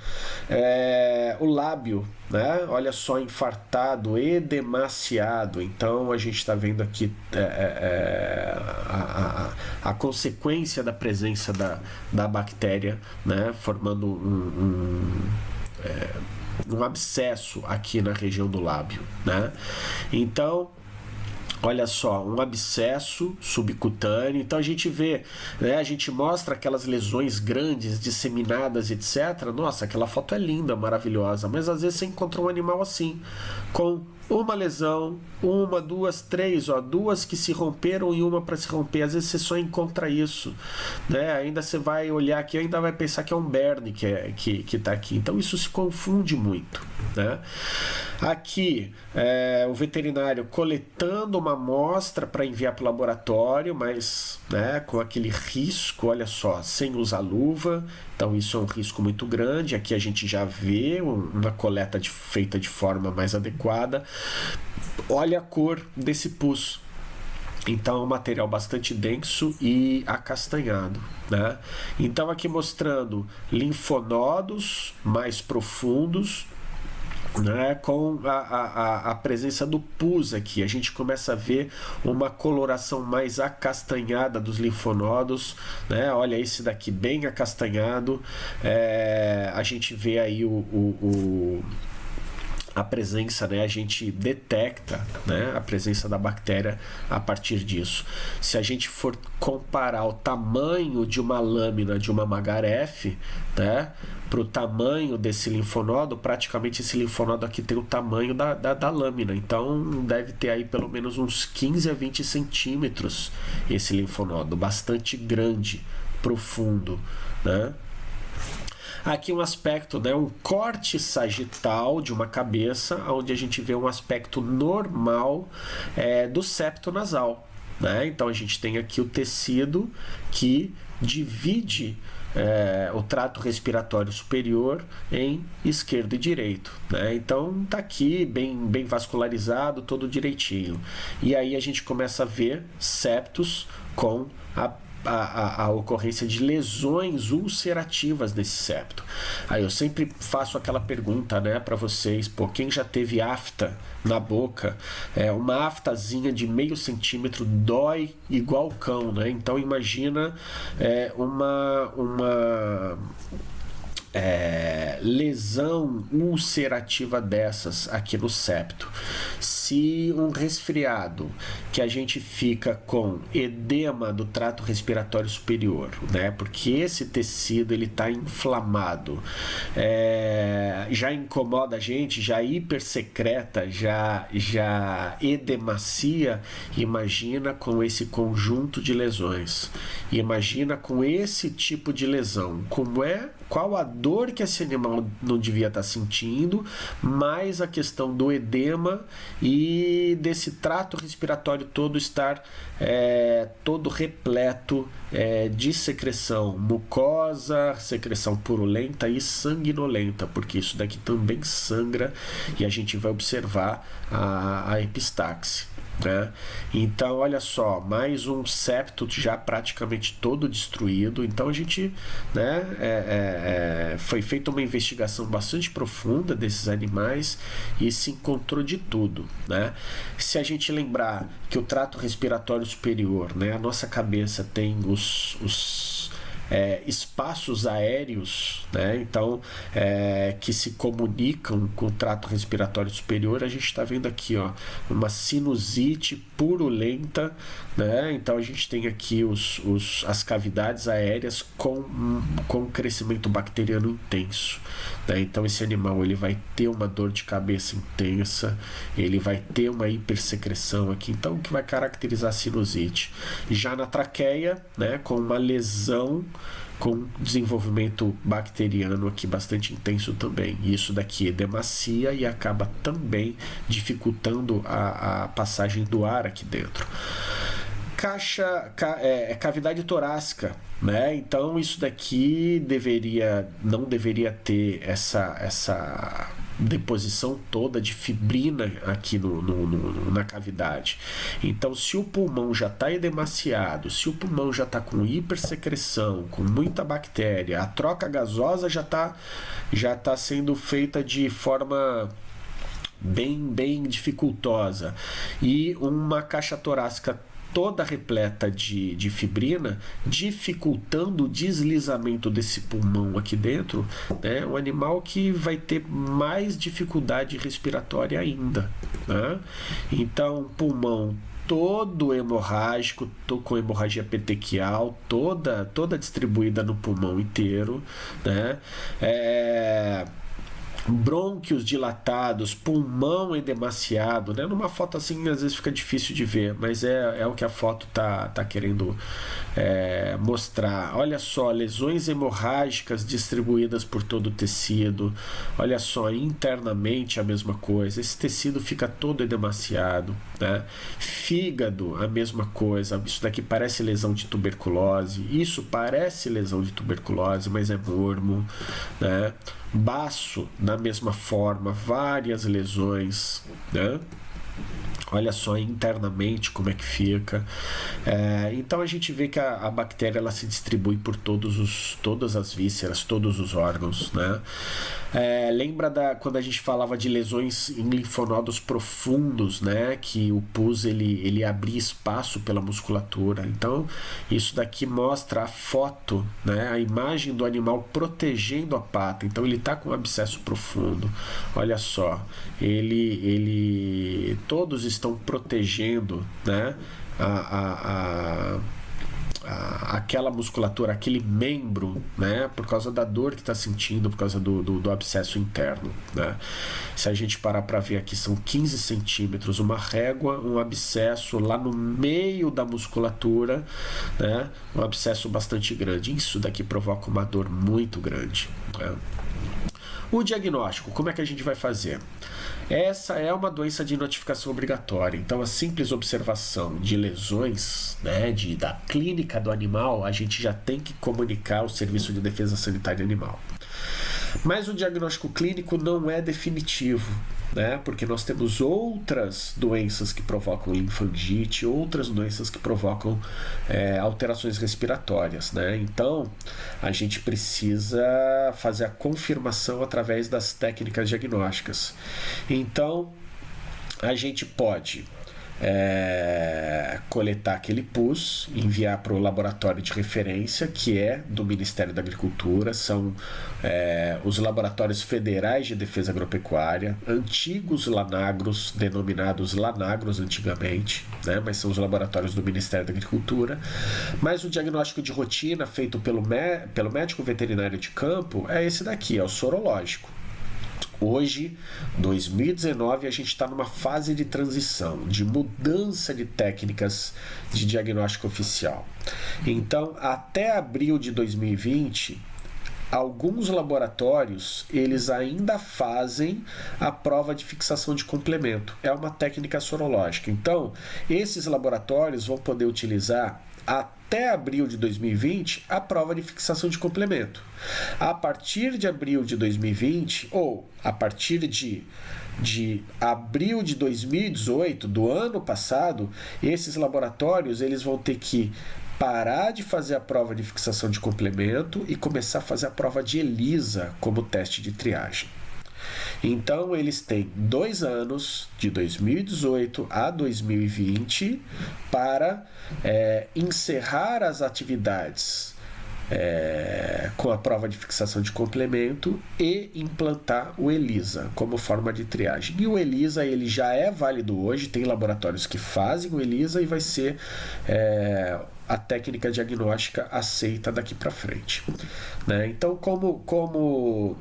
O lábio, né? Olha só, infartado, edemaciado. Então a gente está vendo aqui a consequência da presença da bactéria, né? Formando um abscesso aqui na região do lábio, né? Então, olha só, um abscesso subcutâneo. Então a gente vê, né, a gente mostra aquelas lesões grandes, disseminadas, etc. Nossa, aquela foto é linda, maravilhosa. Mas às vezes você encontra um animal assim, com uma lesão, uma, duas, três, ó, duas que se romperam e uma para se romper. Às vezes você só encontra isso, né? Ainda você vai olhar aqui, ainda vai pensar que é um berne que tá aqui. Então isso se confunde muito, né? Aqui o veterinário coletando uma amostra para enviar para o laboratório, mas, né, com aquele risco, olha só, sem usar luva. Então isso é um risco muito grande. Aqui a gente já vê uma coleta feita de forma mais adequada. Olha a cor desse pus. Então é um material bastante denso e acastanhado, né? Então aqui mostrando linfonodos mais profundos, né, com a presença do pus aqui. A gente começa a ver uma coloração mais acastanhada dos linfonodos, né? Olha esse daqui bem acastanhado. A gente vê aí a presença, né, a gente detecta, né, a presença da bactéria a partir disso. Se a gente for comparar o tamanho de uma lâmina de uma Magaref, né, para o tamanho desse linfonodo, praticamente esse linfonodo aqui tem o tamanho da lâmina. Então deve ter aí pelo menos uns 15 a 20 centímetros esse linfonodo, bastante grande, profundo, né? Aqui um aspecto, né, um corte sagital de uma cabeça, onde a gente vê um aspecto normal do septo nasal, né? Então a gente tem aqui o tecido que divide o trato respiratório superior em esquerdo e direito, né? Então tá aqui bem vascularizado, todo direitinho. E aí a gente começa a ver septos com a ocorrência de lesões ulcerativas nesse septo. Aí eu sempre faço aquela pergunta, né, para vocês, pô, quem já teve afta na boca, uma aftazinha de meio centímetro dói igual cão, né? Então imagina uma lesão ulcerativa dessas aqui no septo. Se um resfriado que a gente fica com edema do trato respiratório superior, né, porque esse tecido ele está inflamado, já incomoda a gente, já hipersecreta, já edemacia, imagina com esse conjunto de lesões, imagina com esse tipo de lesão, qual a dor que esse animal não devia estar sentindo, mais a questão do edema e desse trato respiratório todo estar todo repleto de secreção mucosa, secreção purulenta e sanguinolenta, porque isso daqui também sangra e a gente vai observar a epistaxe, né? Então olha só, mais um septo já praticamente todo destruído. Então a gente, né, foi feita uma investigação bastante profunda desses animais e se encontrou de tudo, né? Se a gente lembrar que o trato respiratório superior, né, a nossa cabeça tem os espaços aéreos, né? Então que se comunicam com o trato respiratório superior. A gente está vendo aqui, ó, uma sinusite purulenta, né? Então a gente tem aqui as cavidades aéreas com crescimento bacteriano intenso, né? Então esse animal ele vai ter uma dor de cabeça intensa, ele vai ter uma hipersecreção aqui, então que vai caracterizar a sinusite. Já na traqueia, né, com uma lesão com desenvolvimento bacteriano aqui bastante intenso também. E isso daqui edemacia e acaba também dificultando a passagem do ar aqui dentro. Cavidade torácica, né? Então isso daqui não deveria ter essa deposição toda de fibrina aqui na cavidade. Então, se o pulmão já está edemaciado, se o pulmão já está com hipersecreção, com muita bactéria, a troca gasosa já tá sendo feita de forma bem dificultosa, e uma caixa torácica toda repleta de fibrina, dificultando o deslizamento desse pulmão aqui dentro, né? Um animal que vai ter mais dificuldade respiratória ainda, né? Então, pulmão todo hemorrágico, com hemorragia petequial, toda distribuída no pulmão inteiro, né? brônquios dilatados, pulmão edemaciado, né? Numa foto assim às vezes fica difícil de ver, mas é o que a foto tá querendo mostrar. Olha só, lesões hemorrágicas distribuídas por todo o tecido. Olha só, internamente a mesma coisa, esse tecido fica todo edemaciado, né? Fígado, a mesma coisa. Isso daqui parece lesão de tuberculose, isso parece lesão de tuberculose, mas é mormo, né? Baço, da mesma forma, várias lesões, né? Olha só internamente como é que fica. Então a gente vê que a bactéria ela se distribui por todas as vísceras, todos os órgãos, né? Lembra quando a gente falava de lesões em linfonodos profundos, né? Que o pus ele abria espaço pela musculatura. Então isso daqui mostra a foto, né? A imagem do animal protegendo a pata. Então ele está com um abscesso profundo. Olha só, todos estão protegendo, né? Aquela musculatura, aquele membro, né, por causa da dor que está sentindo, por causa do abscesso interno, né? Se a gente parar para ver aqui, são 15 centímetros, uma régua, um abscesso lá no meio da musculatura, né, um abscesso bastante grande. Isso daqui provoca uma dor muito grande, né? O diagnóstico, como é que a gente vai fazer? Essa é uma doença de notificação obrigatória, então a simples observação de lesões, né, da clínica do animal, a gente já tem que comunicar ao Serviço de Defesa Sanitária Animal. Mas o diagnóstico clínico não é definitivo, né? Porque nós temos outras doenças que provocam linfangite, outras doenças que provocam alterações respiratórias, né? Então a gente precisa fazer a confirmação através das técnicas diagnósticas. Então a gente pode coletar aquele pus, enviar para o laboratório de referência, que é do Ministério da Agricultura, são os laboratórios federais de defesa agropecuária, antigos Lanagros, denominados Lanagros antigamente, né? Mas são os laboratórios do Ministério da Agricultura. Mas o diagnóstico de rotina feito pelo médico veterinário de campo é esse daqui, é o sorológico. Hoje, 2019, a gente está numa fase de transição, de mudança de técnicas de diagnóstico oficial. Então, até abril de 2020, alguns laboratórios, eles ainda fazem a prova de fixação de complemento. É uma técnica sorológica. Então, esses laboratórios vão poder utilizar até abril de 2020 a prova de fixação de complemento. A partir de abril de 2020 ou a partir de abril de 2018, do ano passado, esses laboratórios eles vão ter que parar de fazer a prova de fixação de complemento e começar a fazer a prova de ELISA como teste de triagem. Então eles têm 2 anos, de 2018 a 2020, para encerrar as atividades com a prova de fixação de complemento e implantar o ELISA como forma de triagem. E o ELISA ele já é válido hoje, tem laboratórios que fazem o ELISA e vai ser a técnica diagnóstica aceita daqui para frente, né? Então, como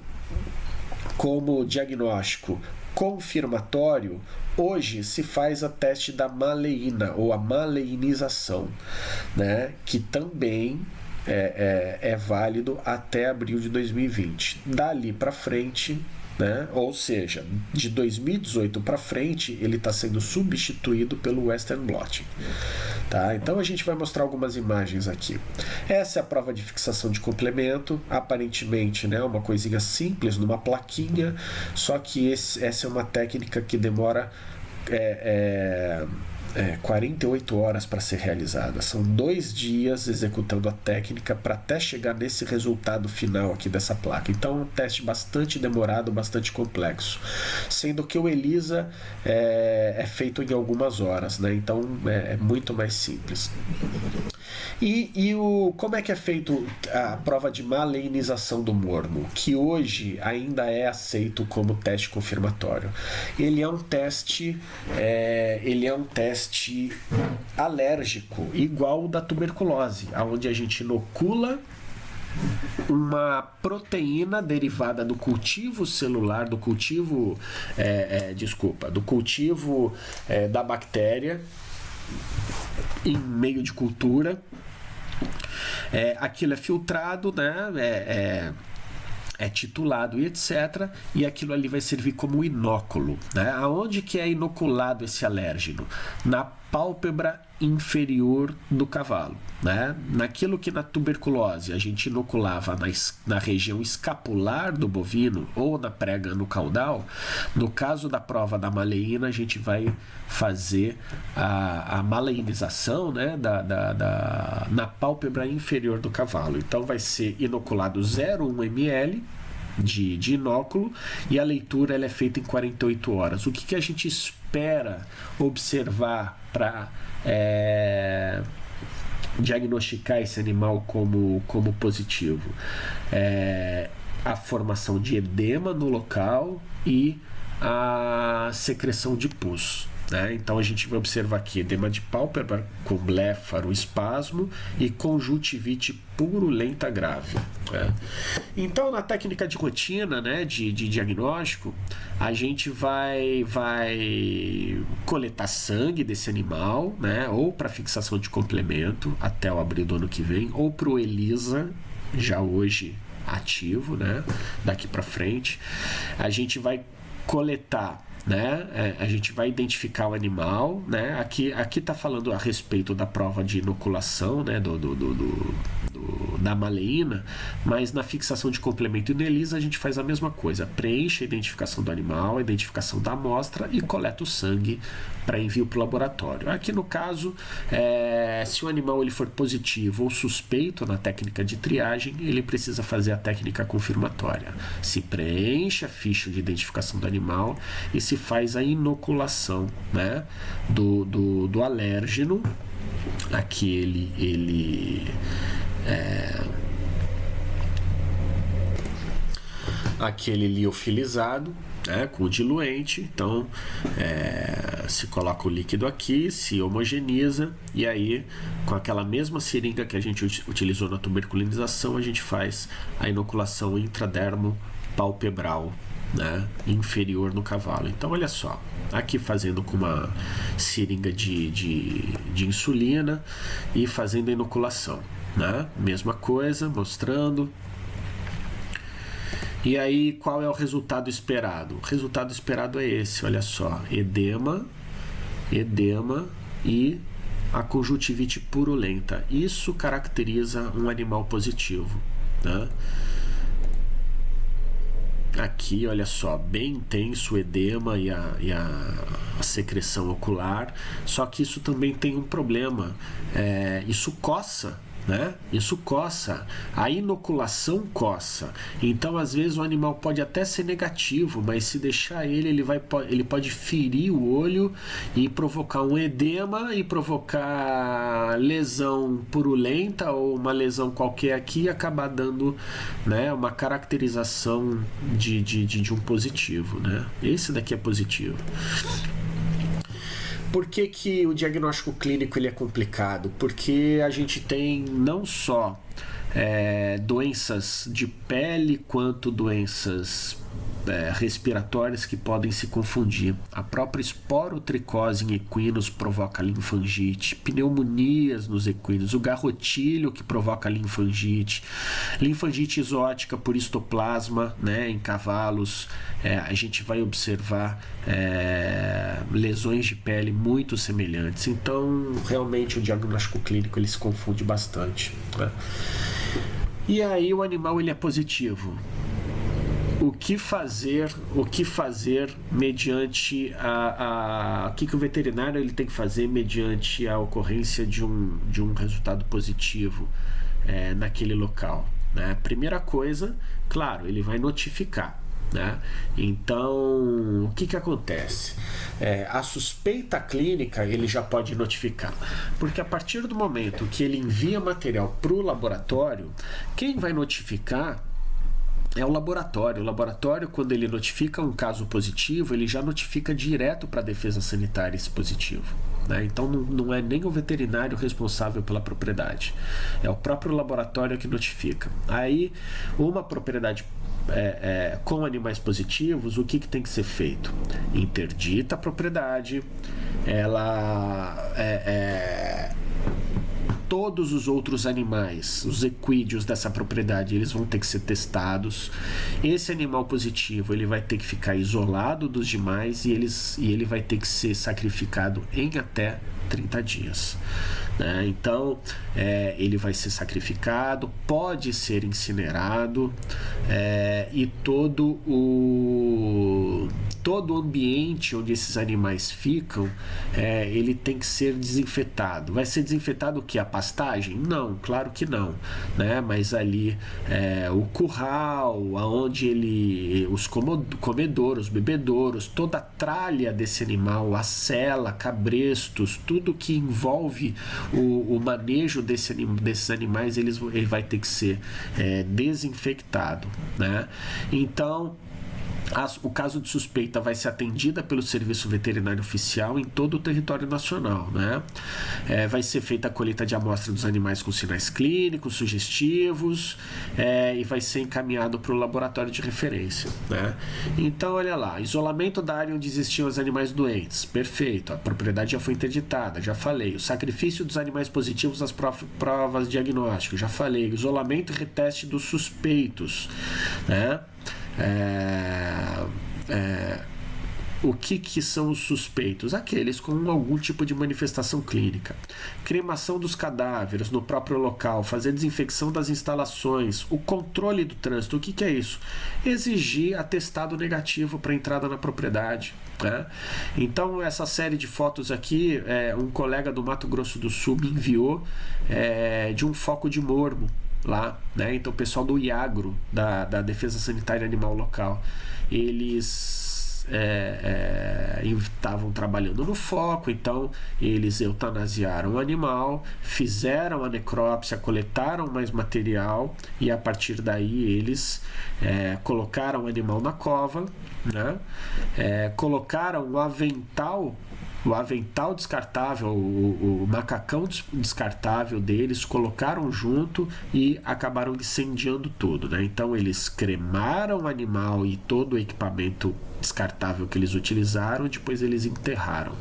diagnóstico confirmatório, hoje se faz a teste da maleína ou a maleinização, né? Que também é válido até abril de 2020. Dali para frente, né? Ou seja, de 2018 para frente, ele está sendo substituído pelo Western blotting. Tá? Então a gente vai mostrar algumas imagens aqui. Essa é a prova de fixação de complemento, aparentemente, né, uma coisinha simples, numa plaquinha, só que essa é uma técnica que demora 48 horas para ser realizada. São 2 dias executando a técnica para até chegar nesse resultado final aqui dessa placa. Então é um teste bastante demorado, bastante complexo. Sendo que o ELISA é feito em algumas horas, né? Então é muito mais simples. Como é que é feito a prova de maleinização do mormo, que hoje ainda é aceito como teste confirmatório? Ele é um teste alérgico, igual o da tuberculose, onde a gente inocula uma proteína derivada do cultivo celular, do cultivo, da bactéria em meio de cultura. Aquilo é filtrado, né? É titulado e etc. E aquilo ali vai servir como inóculo, né? Aonde que é inoculado esse alérgeno? Na pálpebra inferior do cavalo, né? Naquilo que na tuberculose a gente inoculava na região escapular do bovino ou na prega no caudal, no caso da prova da maleína a gente vai fazer a maleinização, né? Na pálpebra inferior do cavalo. Então vai ser inoculado 0,1 ml de inóculo, e a leitura ela é feita em 48 horas. O que a gente espera observar para diagnosticar esse animal como positivo? A formação de edema no local e a secreção de pus. Então a gente vai observar aqui edema de pálpebra com bléfaro, espasmo e conjuntivite purulenta grave. Então, na técnica de rotina, né, de diagnóstico, a gente vai coletar sangue desse animal, né, ou para fixação de complemento até o abril do ano que vem, ou para o ELISA, já hoje ativo, né, daqui para frente. A gente vai coletar, né? A gente vai identificar o animal, né? Aqui está falando a respeito da prova de inoculação, né? Da maleína, mas na fixação de complemento e no ELISA a gente faz a mesma coisa, preenche a identificação do animal, a identificação da amostra e coleta o sangue para envio para o laboratório. Aqui no caso, se o animal ele for positivo ou suspeito na técnica de triagem, ele precisa fazer a técnica confirmatória. Se preenche a ficha de identificação do animal e se faz a inoculação, né, do alérgeno, aquele liofilizado, né, com diluente. Então se coloca o líquido aqui, se homogeniza, e aí com aquela mesma seringa que a gente utilizou na tuberculinização, a gente faz a inoculação intradermo palpebral, né, inferior no cavalo. Então olha só, aqui fazendo com uma seringa de insulina e fazendo a inoculação, né? Mesma coisa, mostrando. E aí, qual é o resultado esperado? O resultado esperado é esse, olha só, edema e a conjuntivite purulenta. Isso caracteriza um animal positivo, né? Aqui, olha só, bem intenso o edema e a secreção ocular, só que isso também tem um problema, isso coça, né? Isso coça, a inoculação coça. Então às vezes o animal pode até ser negativo, mas se deixar ele pode ferir o olho e provocar um edema e provocar lesão purulenta ou uma lesão qualquer aqui e acabar dando, né, uma caracterização de um positivo, né? Esse daqui é positivo. Por que o diagnóstico clínico ele é complicado? Porque a gente tem não só doenças de pele, quanto doenças respiratórias que podem se confundir. A própria esporotricose em equinos provoca linfangite, pneumonias nos equinos, o garrotilho que provoca linfangite exótica por histoplasma, né, em cavalos. A gente vai observar lesões de pele muito semelhantes. Então, realmente, o diagnóstico clínico ele se confunde bastante, né? E aí o animal ele é positivo. O que fazer mediante o que o veterinário ele tem que fazer mediante a ocorrência de um resultado positivo naquele local, né? Primeira coisa, claro, ele vai notificar, né? Então, o que acontece? A suspeita clínica ele já pode notificar, porque a partir do momento que ele envia material para o laboratório, quem vai notificar é o laboratório. O laboratório, quando ele notifica um caso positivo, ele já notifica direto para a defesa sanitária esse positivo, né? Então não é nem o veterinário responsável pela propriedade, é o próprio laboratório que notifica. Aí, uma propriedade com animais positivos, o que tem que ser feito? Interdita a propriedade, todos os outros animais, os equídeos dessa propriedade, eles vão ter que ser testados. Esse animal positivo, ele vai ter que ficar isolado dos demais e ele vai ter que ser sacrificado em até 30 dias. Né? Então, ele vai ser sacrificado, pode ser incinerado, e todo o ambiente onde esses animais ficam, ele tem que ser desinfetado. Vai ser desinfetado o que? A pastagem? Não, claro que não, né? Mas ali o curral, aonde os comedouros, bebedouros, toda a tralha desse animal, a sela, cabrestos, tudo que envolve o manejo desses animais, ele vai ter que ser desinfectado, né? Então, o caso de suspeita vai ser atendida pelo Serviço Veterinário Oficial em todo o território nacional, né? Vai ser feita a colheita de amostra dos animais com sinais clínicos, sugestivos, e vai ser encaminhado para o laboratório de referência, né? Então, olha lá, isolamento da área onde existiam os animais doentes, perfeito, a propriedade já foi interditada, já falei. O sacrifício dos animais positivos às provas diagnósticas, já falei. Isolamento e reteste dos suspeitos, né? O que são os suspeitos? Aqueles com algum tipo de manifestação clínica. Cremação dos cadáveres no próprio local, fazer desinfecção das instalações, o controle do trânsito. O que é isso? Exigir atestado negativo para entrada na propriedade, né? Então, essa série de fotos aqui, um colega do Mato Grosso do Sul me enviou de um foco de mormo lá, né? Então o pessoal do IAGRO, da Defesa Sanitária Animal local, eles estavam trabalhando no foco, então eles eutanasiaram o animal, fizeram a necrópsia, coletaram mais material e a partir daí eles colocaram o animal na cova, né? Colocaram o avental descartável, o macacão descartável deles, colocaram junto e acabaram incendiando tudo, né? Então eles cremaram o animal e todo o equipamento descartável que eles utilizaram, depois eles enterraram,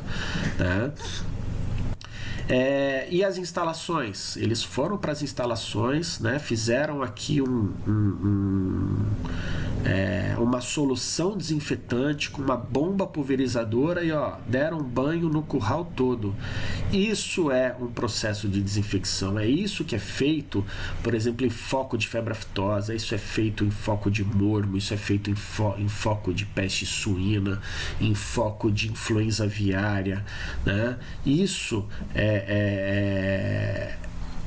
né? E as instalações? Eles foram para as instalações, né? Fizeram aqui uma solução desinfetante com uma bomba pulverizadora e deram banho no curral todo. Isso é um processo de desinfecção, é isso que é feito, por exemplo, em foco de febre aftosa, isso é feito em foco de mormo, isso é feito em foco de peste suína, em foco de influenza aviária, né? Isso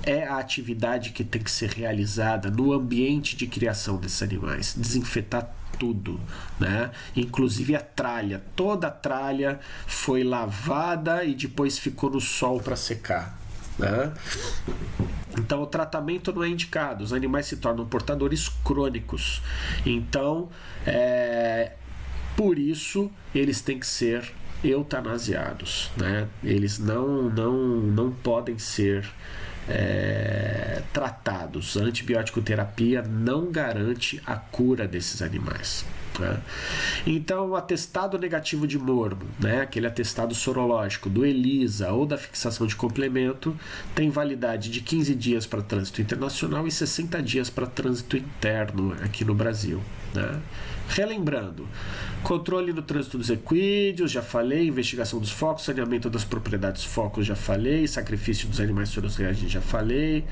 é a atividade que tem que ser realizada no ambiente de criação desses animais, desinfetar tudo, né? Inclusive a tralha, toda a tralha foi lavada e depois ficou no sol para secar, né? Então o tratamento não é indicado, os animais se tornam portadores crônicos, então por isso eles têm que ser eutanasiados, né? Eles não podem ser tratados. A antibiótico terapia não garante a cura desses animais, né? Então, o atestado negativo de mormo, né, aquele atestado sorológico do ELISA ou da fixação de complemento, tem validade de 15 dias para trânsito internacional e 60 dias para trânsito interno aqui no Brasil, né? Relembrando, controle do trânsito dos equídeos, já falei, investigação dos focos, saneamento das propriedades focos, já falei, sacrifício dos animais sororreagentes, já falei,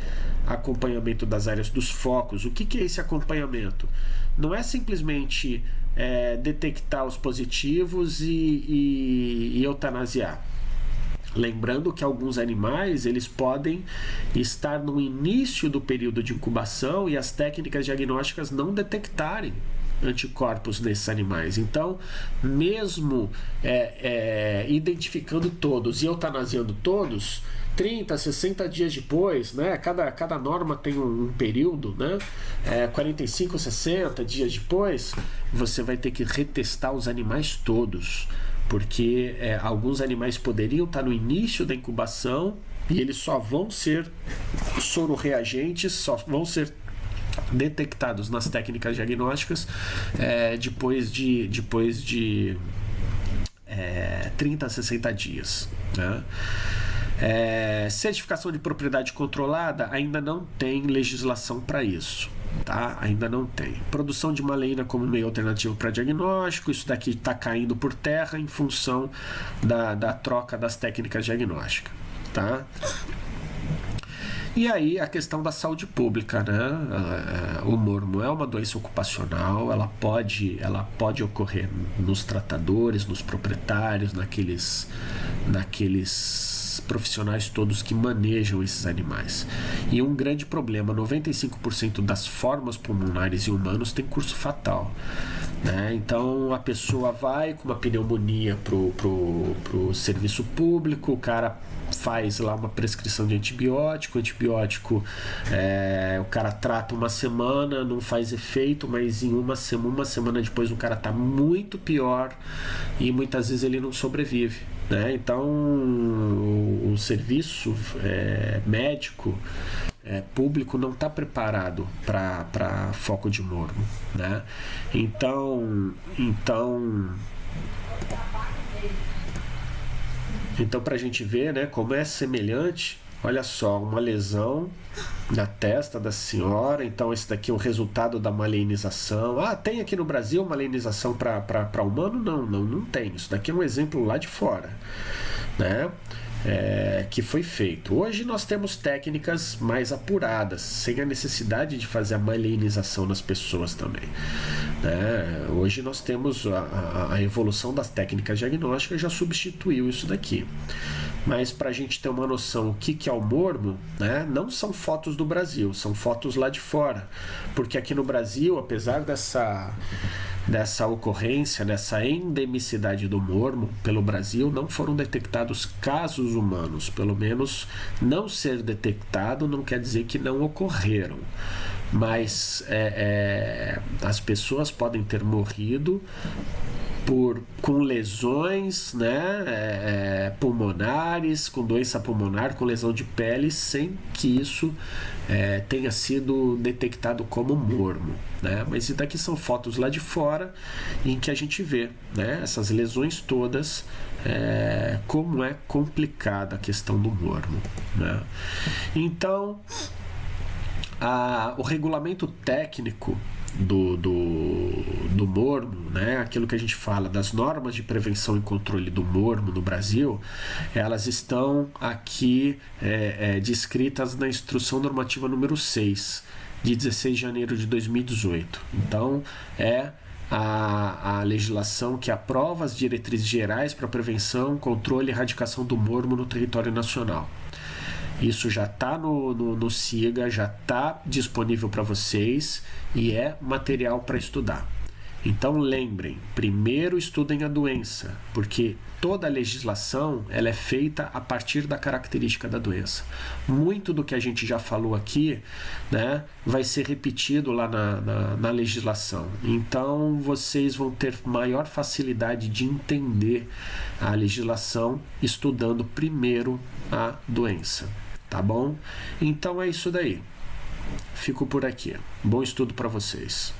acompanhamento das áreas dos focos. O que é esse acompanhamento? Não é simplesmente detectar os positivos e eutanasiar. Lembrando que alguns animais eles podem estar no início do período de incubação e as técnicas diagnósticas não detectarem anticorpos nesses animais. Então, mesmo identificando todos e eutanasiando todos, 30, 60 dias depois, né? Cada norma tem um período, né? 45, 60 dias depois, você vai ter que retestar os animais todos, porque alguns animais poderiam estar no início da incubação e eles só vão ser sororeagentes, só vão ser detectados nas técnicas diagnósticas depois de 30 a 60 dias, né? Certificação de propriedade controlada, ainda não tem legislação para isso, tá? Ainda não tem. Produção de maleína como meio alternativo para diagnóstico, isso daqui está caindo por terra em função da troca das técnicas diagnósticas, tá? E aí a questão da saúde pública, né? O mormo é uma doença ocupacional, ela pode ocorrer nos tratadores, nos proprietários, naqueles profissionais todos que manejam esses animais. E um grande problema, 95% das formas pulmonares em humanos tem curso fatal, né? Então a pessoa vai com uma pneumonia pro serviço público, o cara faz lá uma prescrição de antibiótico, o cara trata uma semana, não faz efeito, mas em uma semana depois o cara tá muito pior e muitas vezes ele não sobrevive, né? Então o serviço médico público não está preparado para foco de mormo, né? Então para a gente ver, né, como é semelhante, olha só, uma lesão na testa da senhora. Então esse daqui é o resultado da maleinização. Tem aqui no Brasil maleinização para humano? Não tem. Isso daqui é um exemplo lá de fora, né? Que foi feito. Hoje nós temos técnicas mais apuradas, sem a necessidade de fazer a maleinização nas pessoas também, né? Hoje nós temos a evolução das técnicas diagnósticas, já substituiu isso daqui. Mas para a gente ter uma noção o que é o mormo, né, não são fotos do Brasil, são fotos lá de fora, porque aqui no Brasil, apesar dessa ocorrência, dessa endemicidade do mormo pelo Brasil, não foram detectados casos humanos. Pelo menos não ser detectado não quer dizer que não ocorreram, mas as pessoas podem ter morrido com lesões, né, pulmonares, com doença pulmonar, com lesão de pele, sem que isso tenha sido detectado como mormo, né? Mas isso daqui são fotos lá de fora em que a gente vê, né, essas lesões todas, como é complicada a questão do mormo, né? Então o regulamento técnico do mormo, né, aquilo que a gente fala das normas de prevenção e controle do mormo no Brasil, elas estão aqui descritas na Instrução Normativa número 6, de 16 de janeiro de 2018. Então, a legislação que aprova as diretrizes gerais para prevenção, controle e erradicação do mormo no território nacional. Isso já está no SIGA, já está disponível para vocês e é material para estudar. Então lembrem, primeiro estudem a doença, porque toda a legislação ela é feita a partir da característica da doença. Muito do que a gente já falou aqui, né, vai ser repetido lá na legislação. Então vocês vão ter maior facilidade de entender a legislação estudando primeiro a doença. Tá bom? Então é isso daí. Fico por aqui. Bom estudo para vocês.